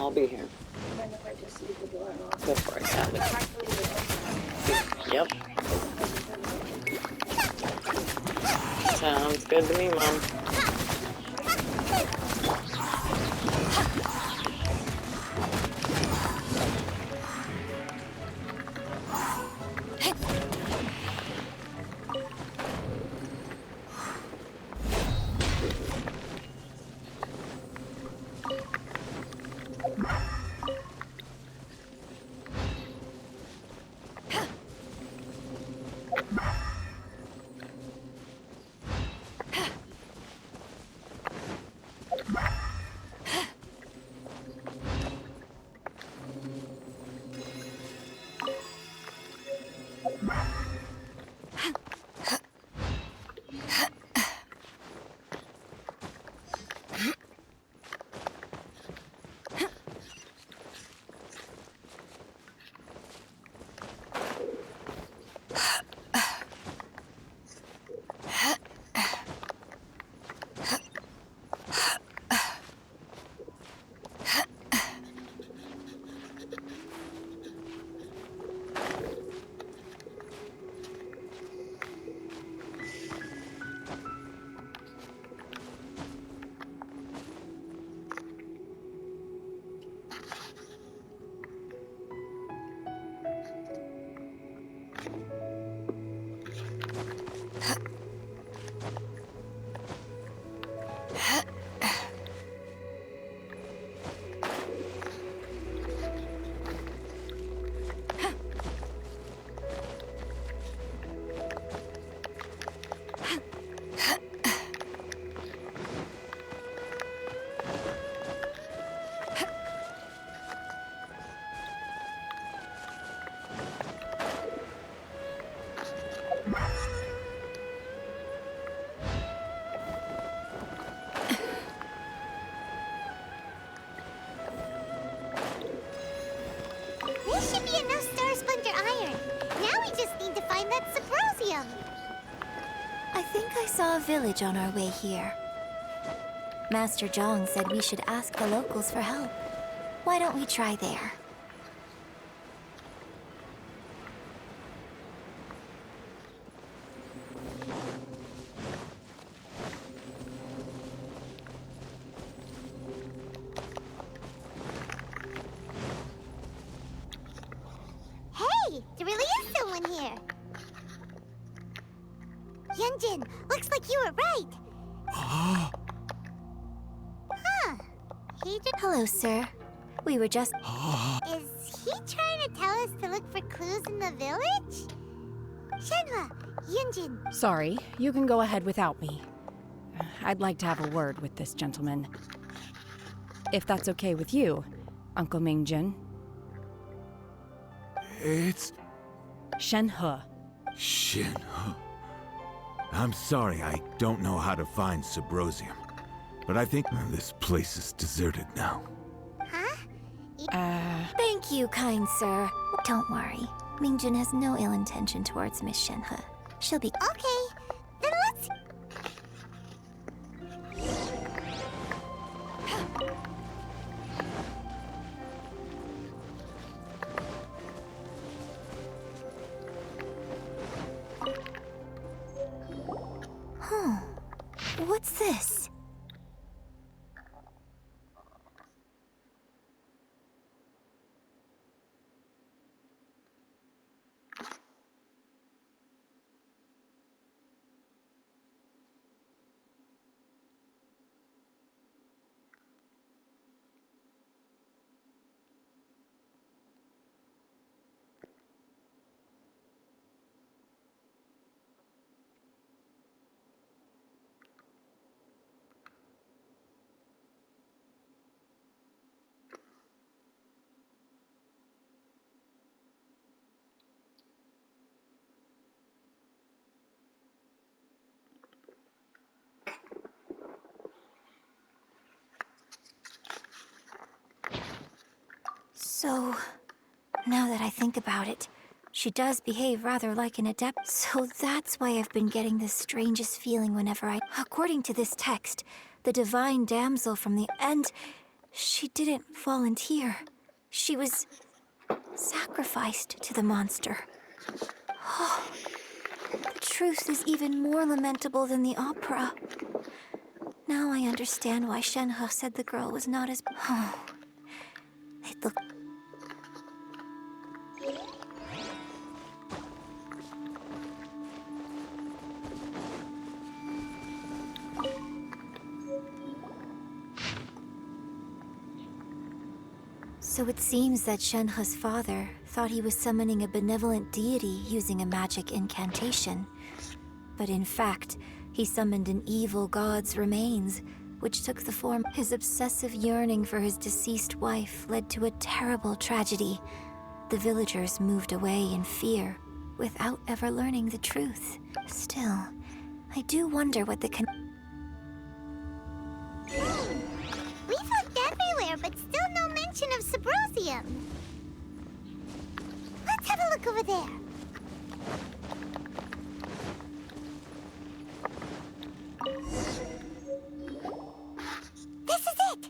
I'll be here. Mind if I just leave the door unlocked? Go for it, Sally. Yep. Sounds good to me, Mom. There should be enough Star Splinter iron. Now we just need to find that Subrosium. I think I saw a village on our way here. Master Zhang said we should ask the locals for help. Why don't we try there? Hey, there really is someone here. Yunjin, looks like you were right. Huh. He just... Hello, sir. We were just... Is he trying to tell us to look for clues in the village? Shenhua, Yunjin. Sorry, you can go ahead without me. I'd like to have a word with this gentleman. If that's okay with you, Uncle Mingjin. It's... Shenhe. Shin. I'm sorry, I don't know how to find Subrosium. But I think this place is deserted now. Huh? Thank you, kind sir. Don't worry. Mingjin has no ill intention towards Miss Shenhe. She'll be... Okay, then let's... Huh. What's this? So, now that I think about it, she does behave rather like an adept. So that's why I've been getting this strangest feeling whenever I... According to this text, the divine damsel from the... And She didn't volunteer. She was sacrificed to the monster. Oh, the truth is even more lamentable than the opera. Now I understand why Shenhe said the girl was not as... Oh, it looked... So it seems that Shenhe's father thought he was summoning a benevolent deity using a magic incantation. But in fact, he summoned an evil god's remains, which took the form. His obsessive yearning for his deceased wife led to a terrible tragedy. The villagers moved away in fear, without ever learning the truth. Still, I do wonder what the We've looked everywhere, but still no mention of Sabrosium. Let's have a look over there. This is it!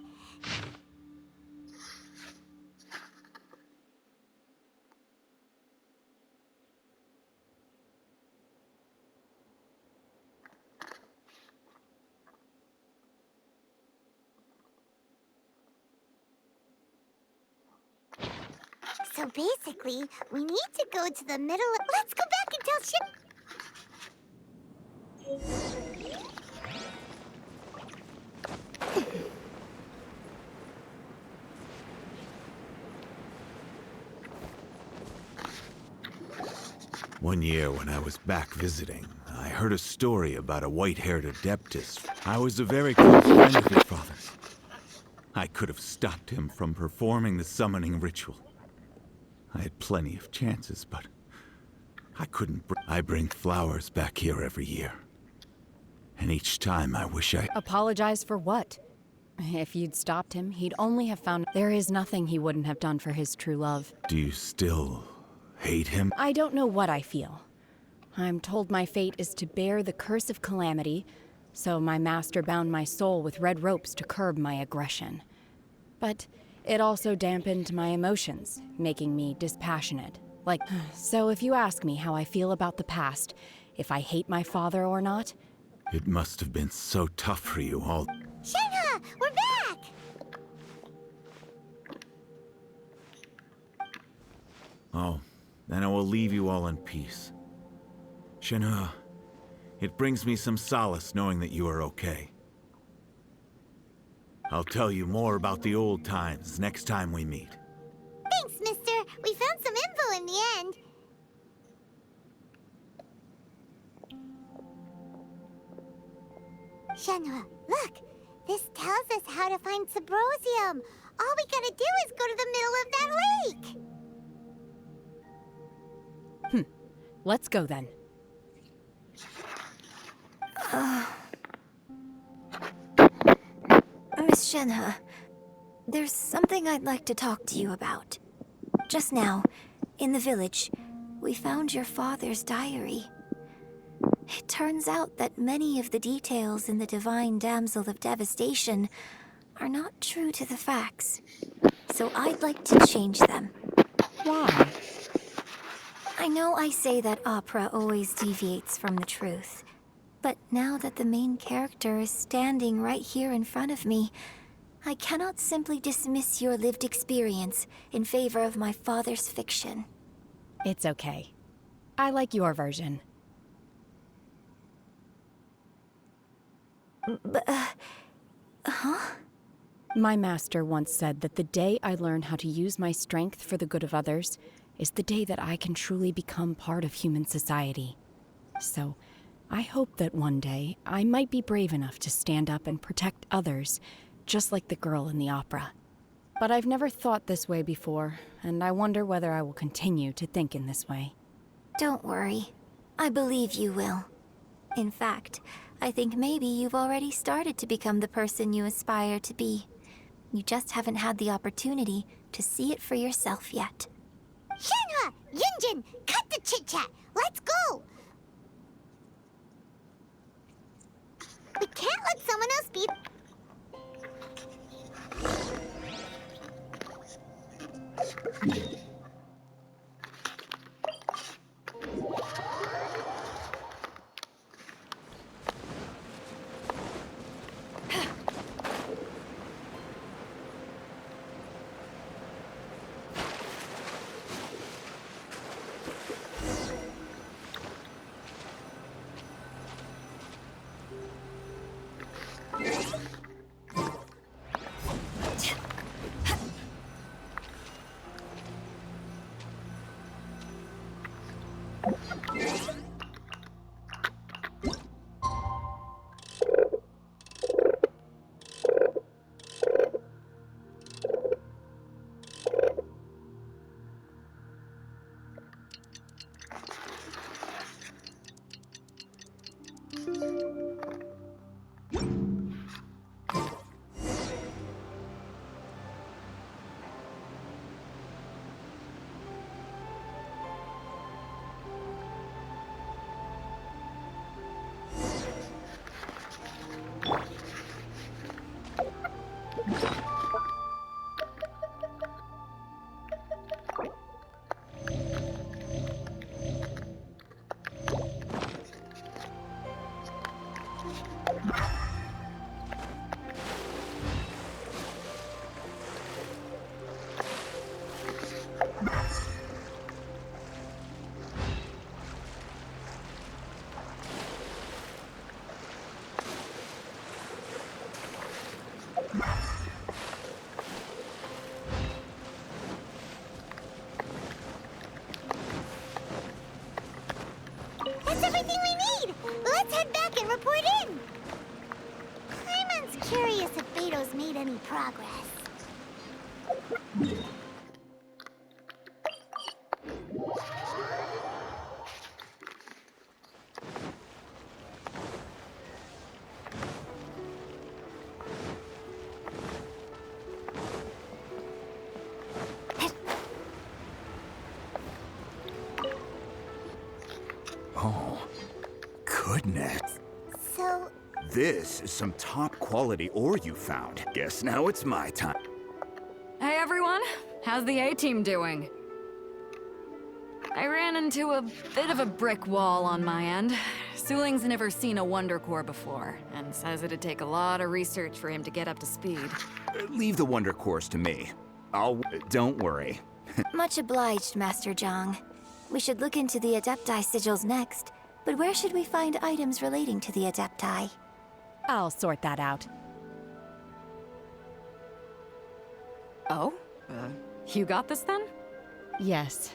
So basically, we need to go to the middle of... Let's go back and tell Shin... One year when I was back visiting, I heard a story about a white-haired adeptus. I was a very close friend of his father's. I could have stopped him from performing the summoning ritual. I had plenty of chances, but I couldn't I bring flowers back here every year. And each time I wish I... Apologize for what? If you'd stopped him, he'd only have found... There is nothing he wouldn't have done for his true love. Do you still hate him? I don't know what I feel. I'm told my fate is to bear the curse of calamity, so my master bound my soul with red ropes to curb my aggression. But it also dampened my emotions, making me dispassionate. So if you ask me how I feel about the past, if I hate my father or not... It must have been so tough for you all. Shenhe, we're back! Oh, then I will leave you all in peace. Shenhe, it brings me some solace knowing that you are okay. I'll tell you more about the old times next time we meet. Thanks, mister. We found some info in the end. Shenhe, look! This tells us how to find Sabrosium. All we gotta do is go to the middle of that lake. Let's go then. Miss Shenhe, there's something I'd like to talk to you about. Just now, in the village, we found your father's diary. It turns out that many of the details in the Divine Damsel of Devastation are not true to the facts. So I'd like to change them. Why? I know I say that opera always deviates from the truth. But now that the main character is standing right here in front of me, I cannot simply dismiss your lived experience in favor of my father's fiction. It's okay. I like your version. My master once said that the day I learn how to use my strength for the good of others is the day that I can truly become part of human society. So, I hope that one day I might be brave enough to stand up and protect others, just like the girl in the opera. But I've never thought this way before, and I wonder whether I will continue to think in this way. Don't worry. I believe you will. In fact, I think maybe you've already started to become the person you aspire to be. You just haven't had the opportunity to see it for yourself yet. Shenhe! Yunjin! Cut the chit-chat! Let's go! We can't let someone else be... That's everything we need! Let's head back and report in! Paimon's curious if Beto's made any progress. Oh, goodness. So, This is some top quality ore you found. Guess now it's my time. Hey everyone, how's the A-team doing? I ran into a bit of a brick wall on my end. Suling's never seen a Wonder Core before, and says it'd take a lot of research for him to get up to speed. Leave the wonder course to me. Don't worry. Much obliged, Master Zhang. We should look into the Adepti sigils next, but where should we find items relating to the Adepti? I'll sort that out. Oh? You got this then? Yes.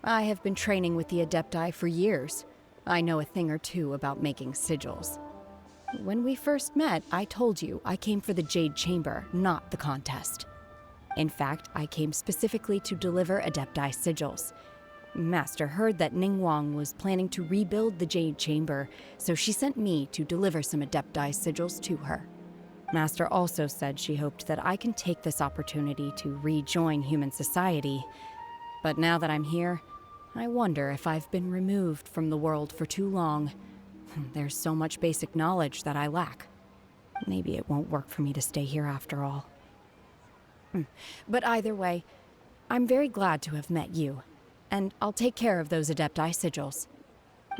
I have been training with the Adepti for years. I know a thing or two about making sigils. When we first met, I told you I came for the Jade Chamber, not the contest. In fact, I came specifically to deliver Adepti sigils. Master heard that Ningguang was planning to rebuild the Jade Chamber, so she sent me to deliver some Adepti sigils to her. Master also said she hoped that I can take this opportunity to rejoin human society. But now that I'm here, I wonder if I've been removed from the world for too long. There's so much basic knowledge that I lack. Maybe it won't work for me to stay here after all. But either way, I'm very glad to have met you, and I'll take care of those Adepti sigils.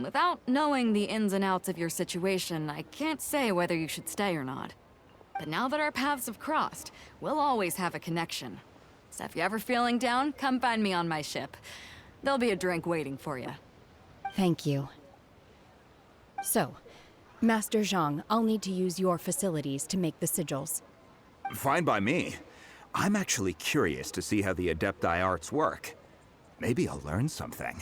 Without knowing the ins and outs of your situation, I can't say whether you should stay or not. But now that our paths have crossed, we'll always have a connection. So if you're ever feeling down, come find me on my ship. There'll be a drink waiting for you. Thank you. So, Master Zhang, I'll need to use your facilities to make the sigils. Fine by me. I'm actually curious to see how the Adepti arts work. Maybe I'll learn something.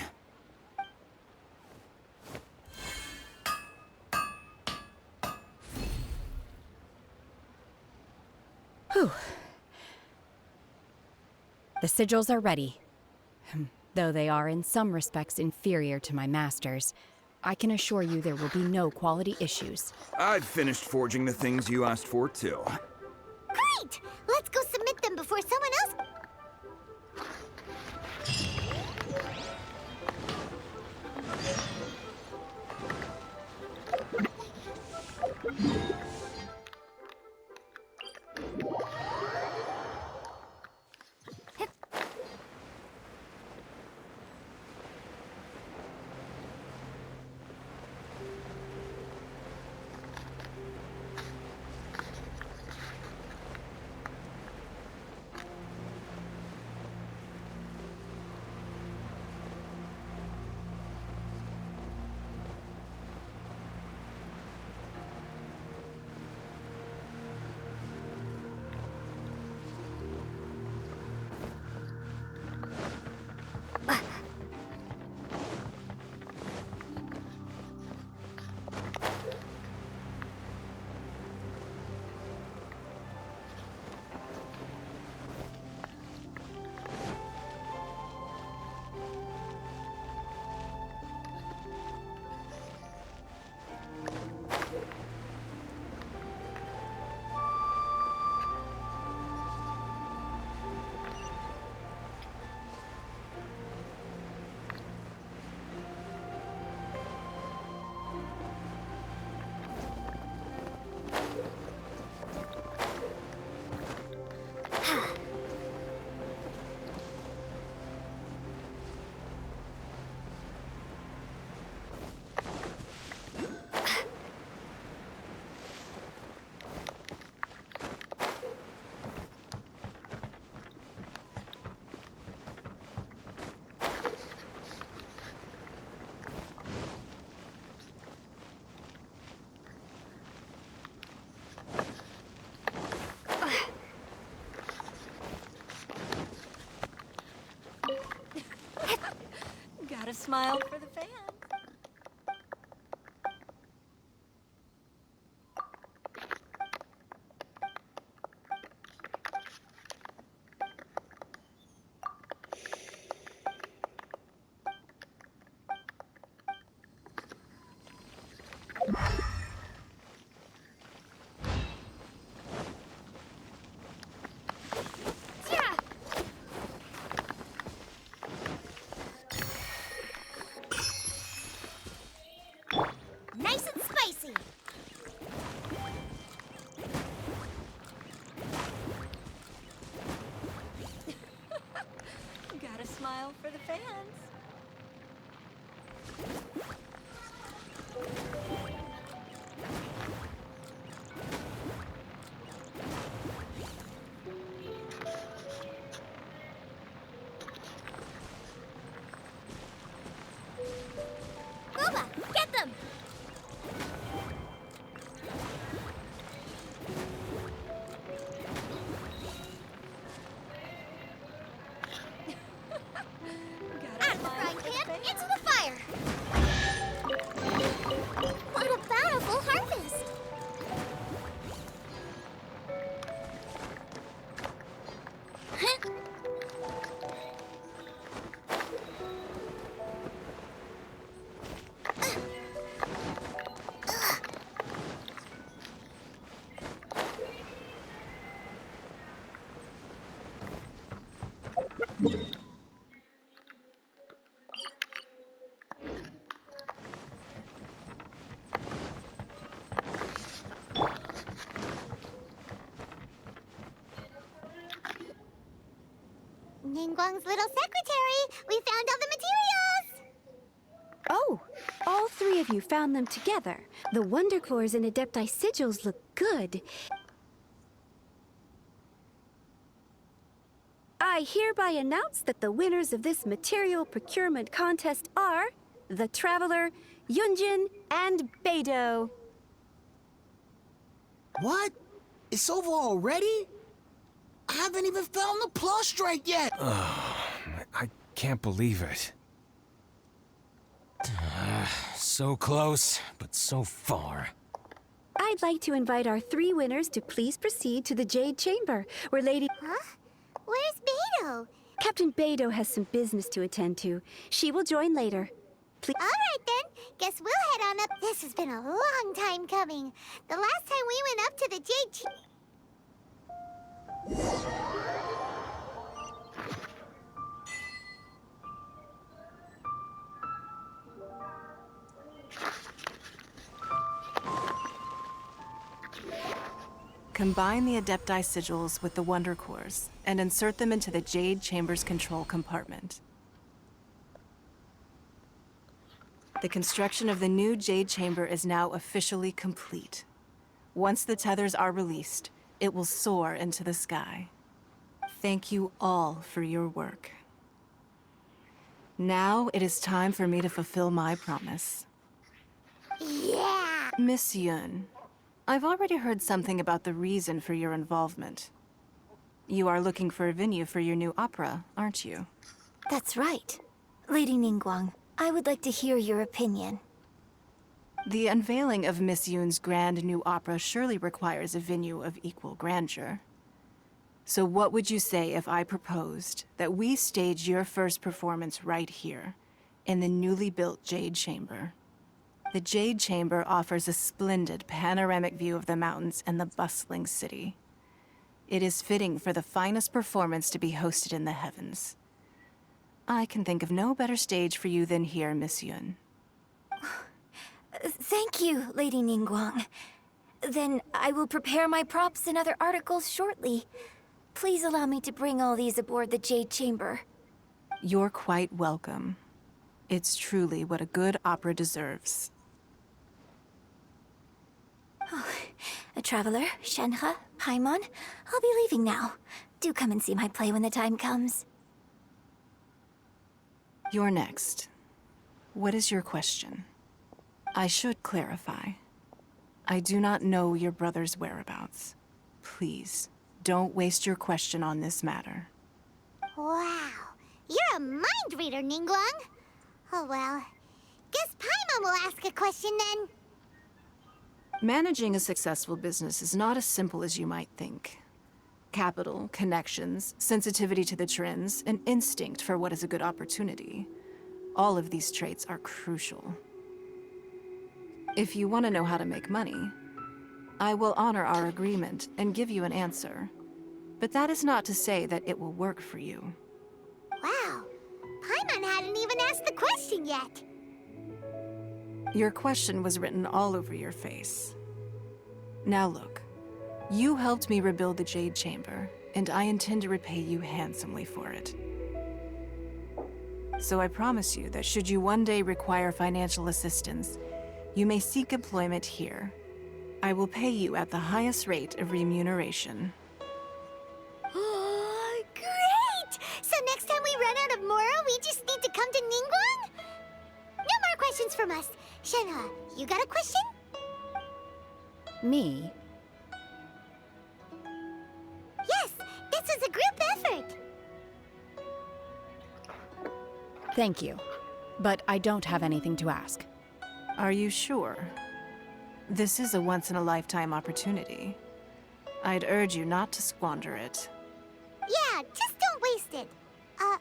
Whew. The sigils are ready. Though they are in some respects inferior to my master's, I can assure you there will be no quality issues. I've finished forging the things you asked for, too. great! Let's go submit them before someone else... smile for the fans. Nice and spicy. Got a smile for the fans. Boba, get them! Got Out of the frying pan, into the fire! What a bountiful harvest! Ningguang's little secretary! We found all the materials! Oh, all three of you found them together. The Wonder Cores and Adepti sigils look good. I hereby announce that the winners of this material procurement contest are the Traveler, Yunjin, and Beidou. What? It's over already? I haven't even found the plus strike yet! I can't believe it. So close, but so far. I'd like to invite our three winners to please proceed to the Jade Chamber, where Lady... Huh? Where's Beidou? Captain Beidou has some business to attend to. She will join later. Please... All right then. Guess we'll head on up. This has been a long time coming. The last time we went up to the Jade Combine the Adepti sigils with the Wonder Cores and insert them into the Jade Chamber's control compartment. The construction of the new Jade Chamber is now officially complete. Once the tethers are released, it will soar into the sky. Thank you all for your work. Now it is time for me to fulfill my promise. Yeah! Miss Yun, I've already heard something about the reason for your involvement. You are looking for a venue for your new opera, aren't you? That's right. Lady Ningguang, I would like to hear your opinion. The unveiling of Miss Yun's grand new opera surely requires a venue of equal grandeur. So what would you say if I proposed that we stage your first performance right here, in the newly built Jade Chamber? The Jade Chamber offers a splendid panoramic view of the mountains and the bustling city. It is fitting for the finest performance to be hosted in the heavens. I can think of no better stage for you than here, Miss Yun. Thank you, Lady Ningguang. Then I will prepare my props and other articles shortly. Please allow me to bring all these aboard the Jade Chamber. You're quite welcome. It's truly what a good opera deserves. A traveler, Shenhe, Paimon, I'll be leaving now. Do come and see my play when the time comes. You're next. What is your question? I should clarify. I do not know your brother's whereabouts. Please, don't waste your question on this matter. Wow. You're a mind reader, Ningguang. Oh well. Guess Paimon will ask a question then. Managing a successful business is not as simple as you might think. Capital, connections, sensitivity to the trends, and instinct for what is a good opportunity. All of these traits are crucial. If you want to know how to make money, I will honor our agreement and give you an answer. But that is not to say that it will work for you. Wow. Paimon hadn't even asked the question yet. Your question was written all over your face. Now look, you helped me rebuild the Jade Chamber, and I intend to repay you handsomely for it. So I promise you that should you one day require financial assistance, you may seek employment here. I will pay you at the highest rate of remuneration. Oh, great! So next time we run out of Mora, we just need to come to Ningguang? No more questions from us. Shenhe, you got a question? Me? Yes, this is a group effort. Thank you. But I don't have anything to ask. Are you sure? This is a once-in-a-lifetime opportunity. I'd urge you not to squander it. Yeah, just don't waste it. Hold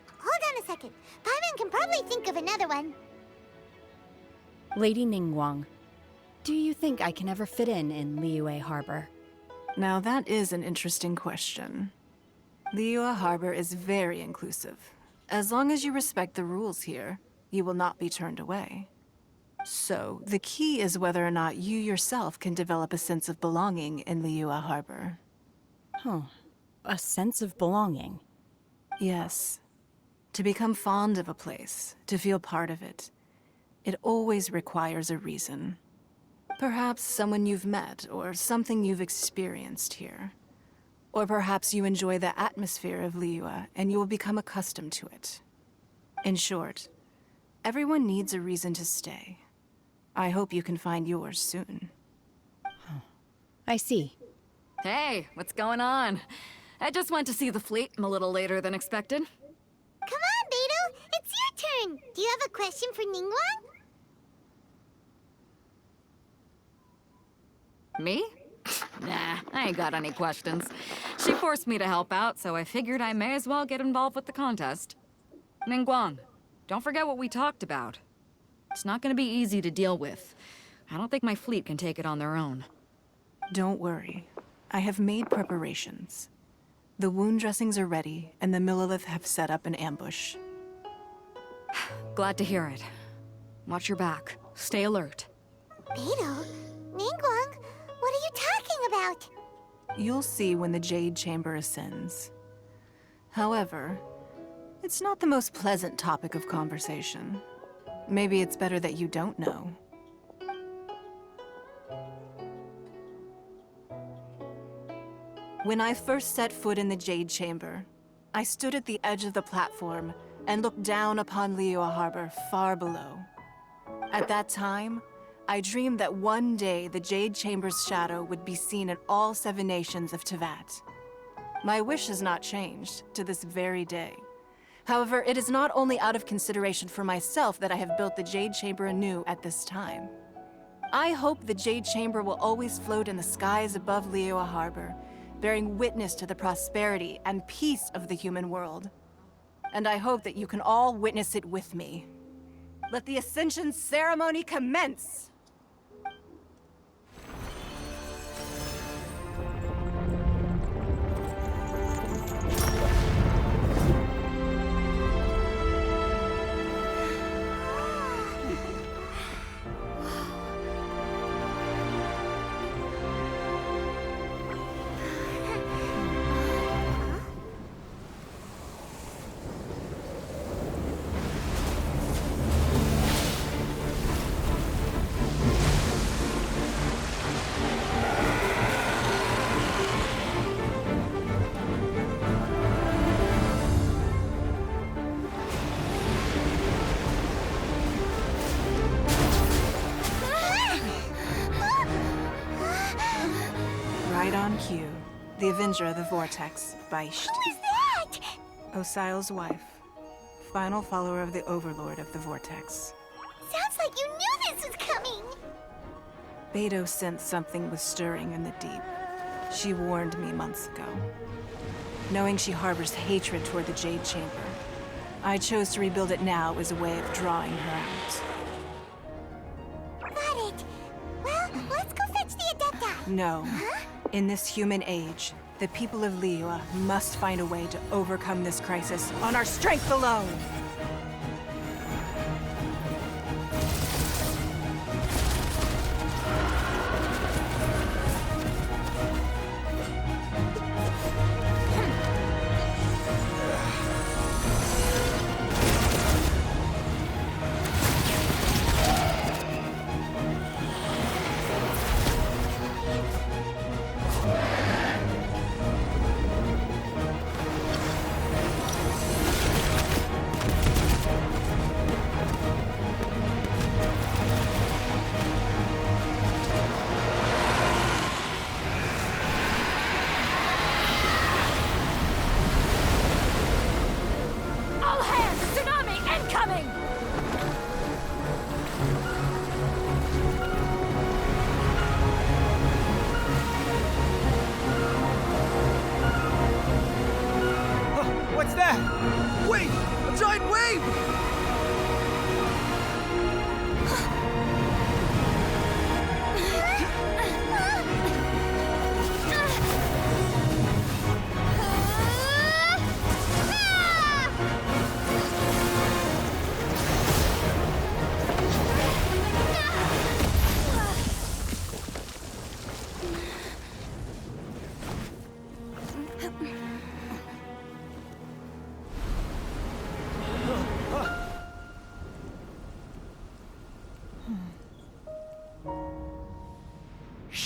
on a second. Paimon can probably think of another one. Lady Ningguang, do you think I can ever fit in Liyue Harbor? Now that is an interesting question. Liyue Harbor is very inclusive. As long as you respect the rules here, you will not be turned away. So, the key is whether or not you yourself can develop a sense of belonging in Liyue Harbor. Huh. A sense of belonging. Yes. To become fond of a place, to feel part of it, it always requires a reason. Perhaps someone you've met, or something you've experienced here. Or perhaps you enjoy the atmosphere of Liyue, and you will become accustomed to it. In short, everyone needs a reason to stay. I hope you can find yours soon. I see. Hey, what's going on? I just went to see the fleet a little later than expected. Come on, Beidou! It's your turn! Do you have a question for Ningguang? Me? Nah, I ain't got any questions. She forced me to help out, so I figured I may as well get involved with the contest. Ningguang, don't forget what we talked about. It's not gonna be easy to deal with. I don't think my fleet can take it on their own. Don't worry. I have made preparations. The wound dressings are ready, and the Millilith have set up an ambush. Glad to hear it. Watch your back. Stay alert. Beidou? Ningguang? What are you talking about? You'll see when the Jade Chamber ascends. However, it's not the most pleasant topic of conversation. Maybe it's better that you don't know. When I first set foot in the Jade Chamber, I stood at the edge of the platform and looked down upon Liyue Harbor far below. At that time, I dreamed that one day the Jade Chamber's shadow would be seen in all 7 nations of Teyvat. My wish has not changed to this very day. However, it is not only out of consideration for myself that I have built the Jade Chamber anew at this time. I hope the Jade Chamber will always float in the skies above Liyue Harbor, bearing witness to the prosperity and peace of the human world. And I hope that you can all witness it with me. Let the Ascension ceremony commence! Right on cue. The Avenger of the Vortex, Baish. Who is that? Osial's wife. final follower of the Overlord of the Vortex. Sounds like you knew this was coming! Beidou sensed something was stirring in the deep. She warned me months ago. Knowing she harbors hatred toward the Jade Chamber, I chose to rebuild it now as a way of drawing her out. Got it. Well, let's go fetch the Adepti. No. Huh? In this human age, the people of Liyue must find a way to overcome this crisis on our strength alone! All hands! Tsunami incoming! What's that? Wait! A giant wave!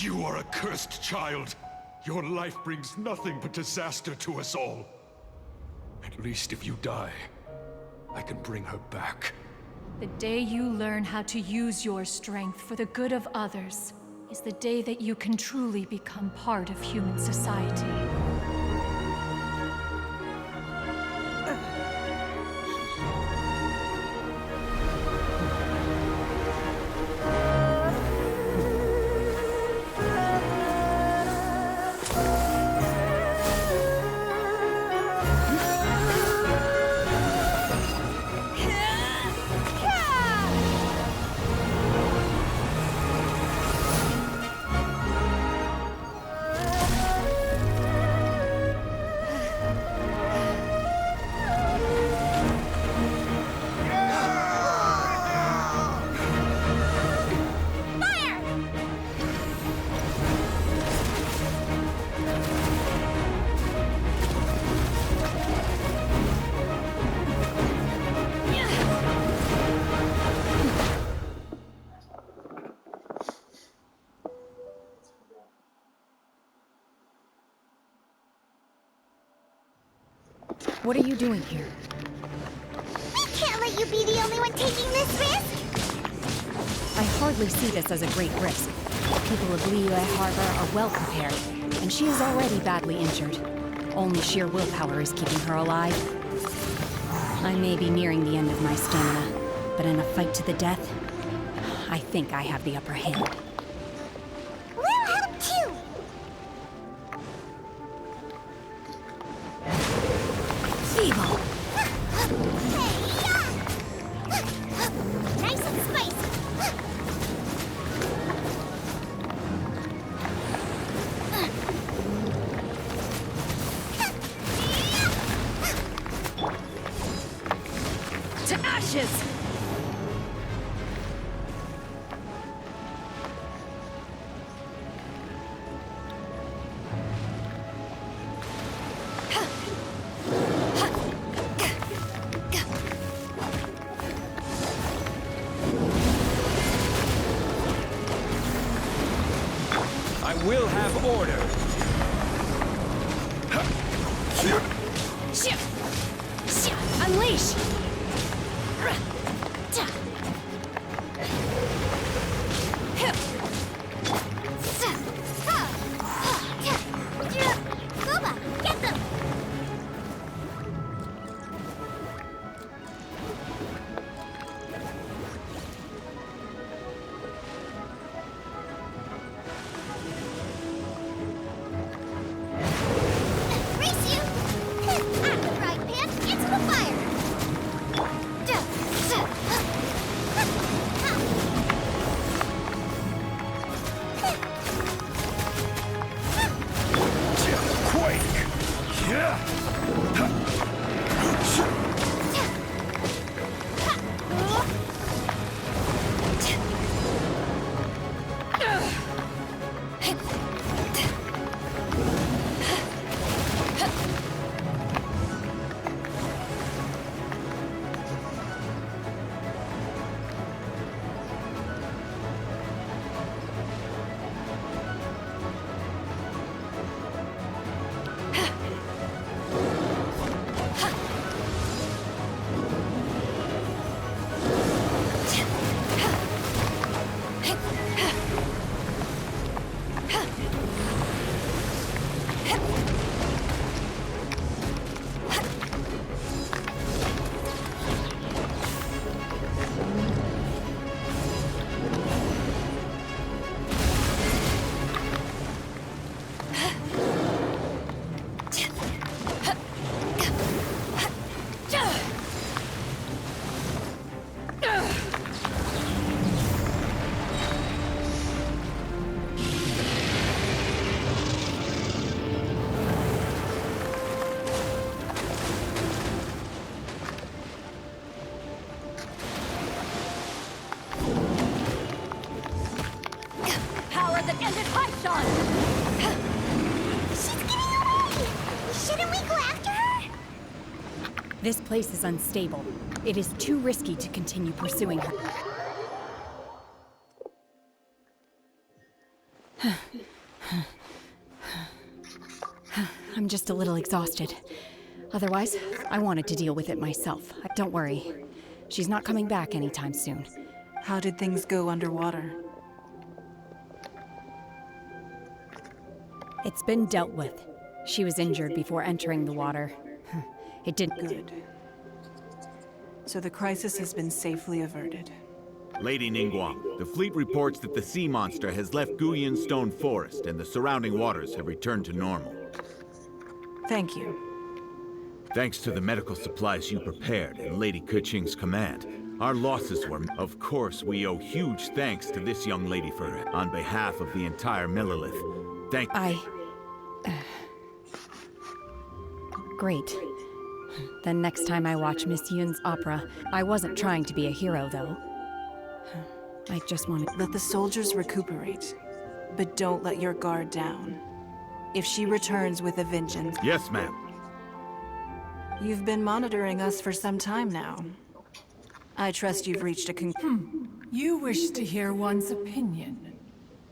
You are a cursed child. Your life brings nothing but disaster to us all. At least if you die, I can bring her back. The day you learn how to use your strength for the good of others is the day that you can truly become part of human society. What are you doing here? We can't let you be the only one taking this risk! I hardly see this as a great risk. The people of Liyue Harbor are well prepared, and she is already badly injured. Only sheer willpower is keeping her alive. I may be nearing the end of my stamina, but in a fight to the death, I think I have the upper hand. We'll help too! Feeble! Nice and spicy! To ashes! I will have order. Unleash! Kuba, get them! This place is unstable. It is too risky to continue pursuing her. I'm just a little exhausted. Otherwise, I wanted to deal with it myself. Don't worry. She's not coming back anytime soon. How did things go underwater? It's been dealt with. She was injured before entering the water. It didn't... Good. So the crisis has been safely averted. Lady Ningguang, the fleet reports that the sea monster has left Guyan Stone Forest and the surrounding waters have returned to normal. Thank you. Thanks to the medical supplies you prepared and Lady Keqing's command, our losses were... Of course, we owe huge thanks to this young lady for it, on behalf of the entire Millelith. Thank... Great. Then next time I watch Miss Yun's opera, I wasn't trying to be a hero, though. I just wanted... Let the soldiers recuperate, but don't let your guard down. If she returns with a vengeance... Yes, ma'am. You've been monitoring us for some time now. I trust you've reached a You wish to hear one's opinion.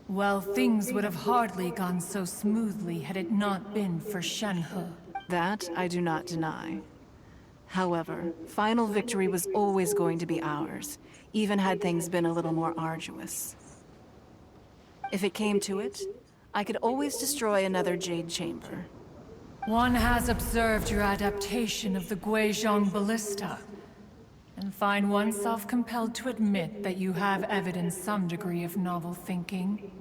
Well, things would have hardly gone so smoothly had it not been for Shenhe. That I do not deny. However, final victory was always going to be ours, even had things been a little more arduous. If it came to it, I could always destroy another Jade Chamber. One has observed your adaptation of the Guizhong Ballista, and find oneself compelled to admit that you have evidenced some degree of novel thinking.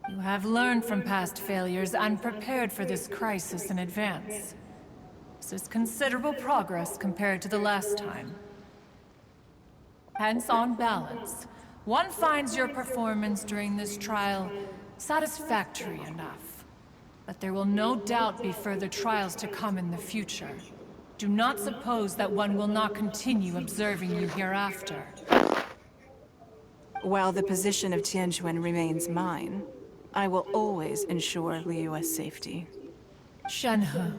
You have learned from past failures and prepared for this crisis in advance. This is considerable progress compared to the last time. Hence, on balance, one finds your performance during this trial satisfactory enough. But there will no doubt be further trials to come in the future. Do not suppose that one will not continue observing you hereafter. While the position of Tianquan remains mine, I will always ensure Liyue's safety. Shenhe,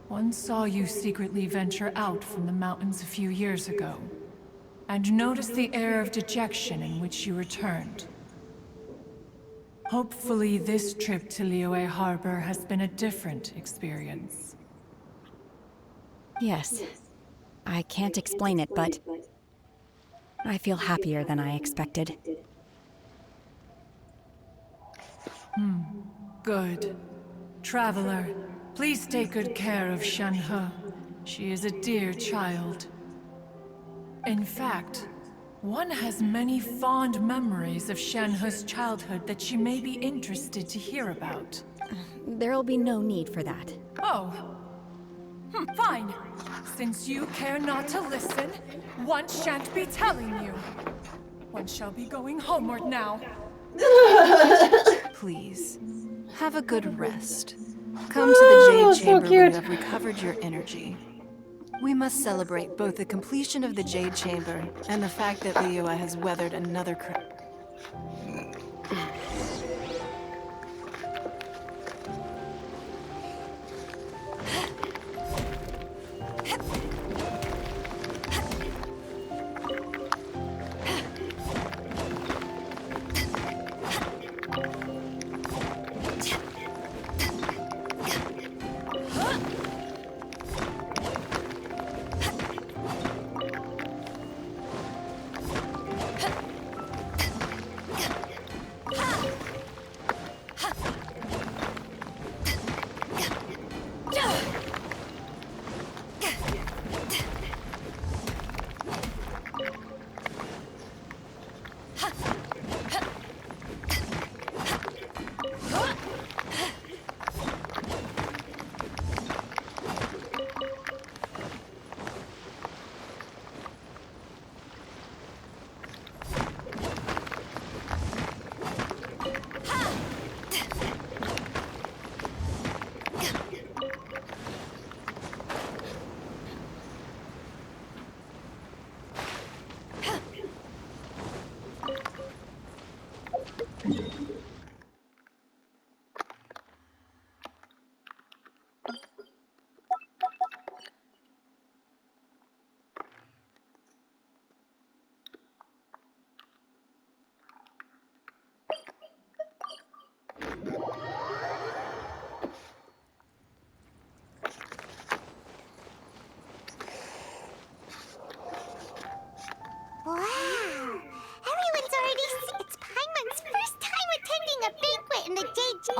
one saw you secretly venture out from the mountains a few years ago, and noticed the air of dejection in which you returned. Hopefully this trip to Liyue Harbor has been a different experience. Yes. I can't explain it, but... I feel happier than I expected. Good. Traveler, please take good care of Shenhe. She is a dear child. In fact, one has many fond memories of Shenhe's childhood that she may be interested to hear about. There'll be no need for that. Oh. Fine. Since you care not to listen, one shan't be telling you. One shall be going homeward now. Please, have a good rest. Come to the Jade Chamber when you have recovered your energy. We must celebrate both the completion of the Jade Chamber and the fact that Liyue has weathered another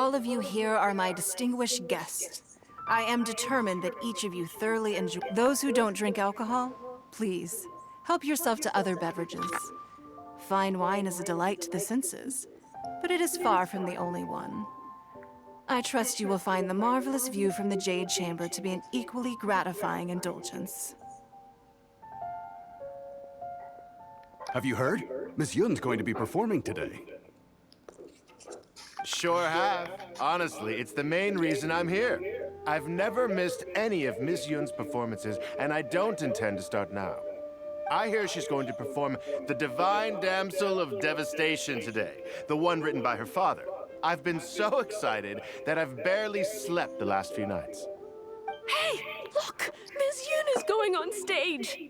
All of you here are my distinguished guests. I am determined that each of you thoroughly enjoy. Those who don't drink alcohol, please, help yourself to other beverages. Fine wine is a delight to the senses, but it is far from the only one. I trust you will find the marvelous view from the Jade Chamber to be an equally gratifying indulgence. Have you heard? Miss Yun's going to be performing today. Sure have. Honestly, it's the main reason I'm here. I've never missed any of Miss Yun's performances, and I don't intend to start now. I hear she's going to perform The Divine Damsel of Devastation today, the one written by her father. I've been so excited that I've barely slept the last few nights. Hey, look! Miss Yun is going on stage!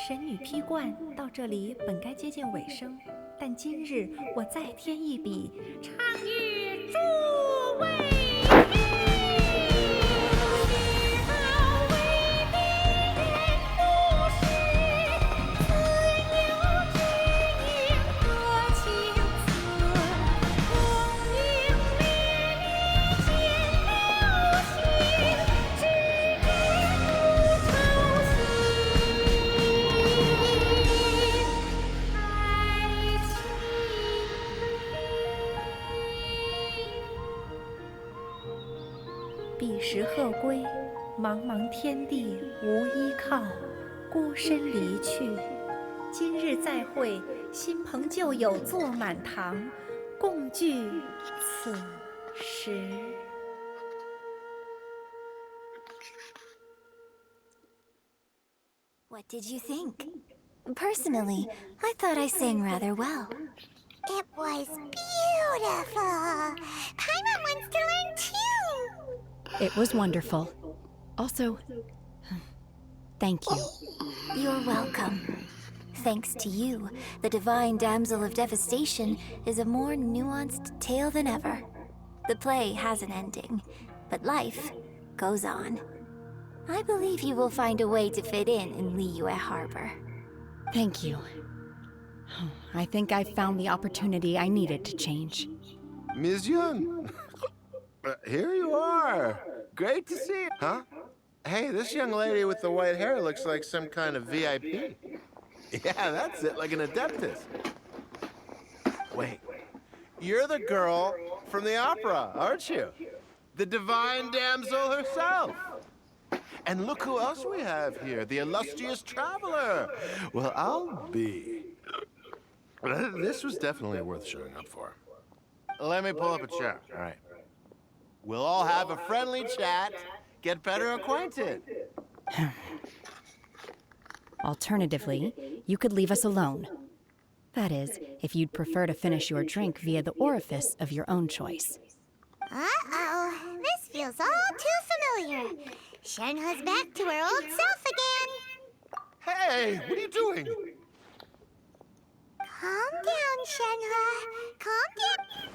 神女劈冠到这里本该接近尾声，但今日我再添一笔，唱与诸位。彼时鹤归，茫茫天地无依靠，孤身离去。今日再会，新朋旧友坐满堂，共聚此时。What did you think? Personally, I thought I sang rather well. It was beautiful. Paimon wants to learn too. It was wonderful. Also, thank you. You're welcome. Thanks to you, the Divine Damsel of Devastation is a more nuanced tale than ever. The play has an ending, but life goes on. I believe you will find a way to fit in Liyue Harbor. Thank you. I think I found the opportunity I needed to change. Ms. Yun! Here you are! Great to see you! Huh? Hey, this young lady with the white hair looks like some kind of VIP. Yeah, that's it, like an adeptus. Wait, you're the girl from the opera, aren't you? The Divine Damsel herself! And look who else we have here, the illustrious traveler! Well, I'll be... This was definitely worth showing up for. let me pull up a chair. All right. We'll all have a friendly chat, get better acquainted. Alternatively, you could leave us alone. That is, if you'd prefer to finish your drink via the orifice of your own choice. Uh-oh, this feels all too familiar. Shenhe's back to her old self again. Hey, what are you doing? Calm down, Shenhe. Calm down.